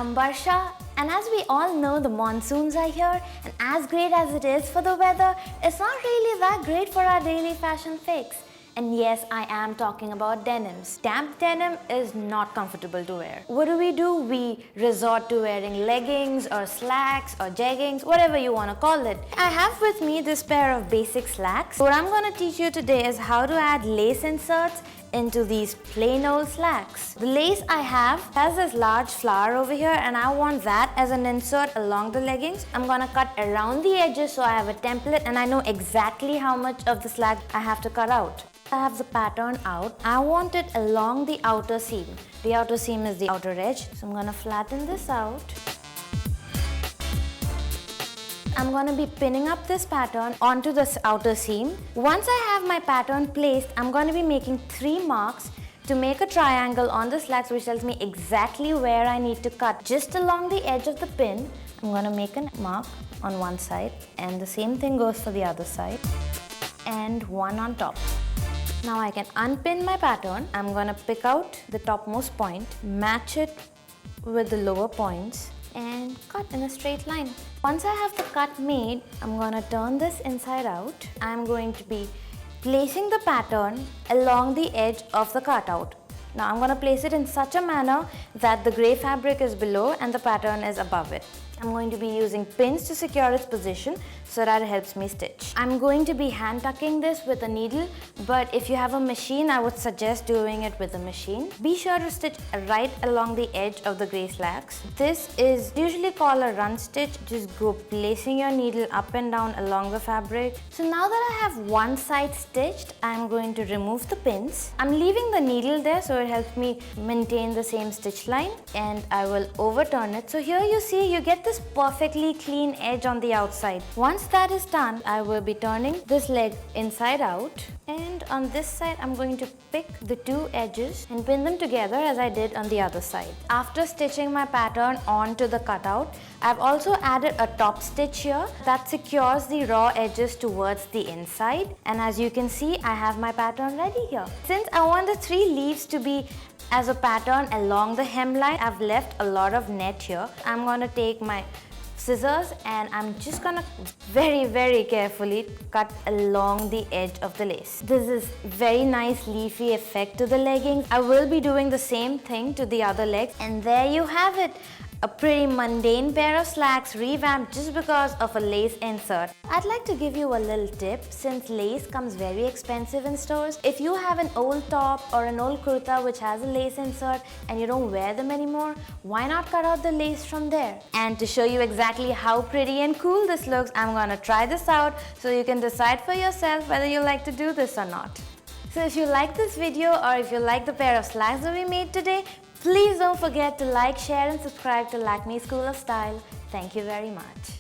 I'm Barsha, and as we all know, the monsoons are here, and as great as it is for the weather, it's not really that great for our daily fashion fix. And yes, I am talking about denims. Damp denim is not comfortable to wear. What do? We resort to wearing leggings or slacks or jeggings, whatever you want to call it. I have with me this pair of basic slacks. What I'm going to teach you today is how to add lace inserts into these plain old slacks. The lace I have has this large flower over here, and I want that as an insert along the leggings. I'm gonna cut around the edges so I have a template and I know exactly how much of the slack I have to cut out. I have the pattern out. I want it along the outer seam. The outer seam is the outer edge, so I'm gonna flatten this out. I'm going to be pinning up this pattern onto this outer seam. Once I have my pattern placed, I'm going to be making 3 marks to make a triangle on the slacks, which tells me exactly where I need to cut. Just along the edge of the pin, I'm going to make a mark on one side, and the same thing goes for the other side, and one on top. Now I can unpin my pattern. I'm going to pick out the topmost point, match it with the lower points, and cut in a straight line. Once I have the cut made, I'm going to turn this inside out. I'm going to be placing the pattern along the edge of the cutout. Now I'm going to place it in such a manner that the grey fabric is below and the pattern is above it. I'm going to be using pins to secure its position so that it helps me stitch. I'm going to be hand tucking this with a needle, but if you have a machine, I would suggest doing it with a machine. Be sure to stitch right along the edge of the grey slacks. This is usually called a run stitch. Just go placing your needle up and down along the fabric. So now that I have one side stitched, I'm going to remove the pins. I'm leaving the needle there so it helps me maintain the same stitch line, and I will overturn it. So here you see, you get this perfectly clean edge on the outside. Once that is done, I will be turning this leg inside out, and on this side I'm going to pick the 2 edges and pin them together as I did on the other side. After stitching my pattern onto the cutout, I've also added a top stitch here that secures the raw edges towards the inside, and as you can see, I have my pattern ready here. Since I want the 3 leaves to be as a pattern along the hemline, I've left a lot of net here. I'm going to take my scissors and I'm just gonna very carefully cut along the edge of the lace. This is very nice leafy effect to the leggings. I will be doing the same thing to the other leg, and there you have it. A pretty mundane pair of slacks revamped just because of a lace insert. I'd like to give you a little tip. Since lace comes very expensive in stores, if you have an old top or an old kurta which has a lace insert and you don't wear them anymore, why not cut out the lace from there? And to show you exactly how pretty and cool this looks, I'm gonna try this out so you can decide for yourself whether you like to do this or not. So if you like this video, or if you like the pair of slacks that we made today, please don't forget to like, share and subscribe to Lakme School of Style. Thank you very much.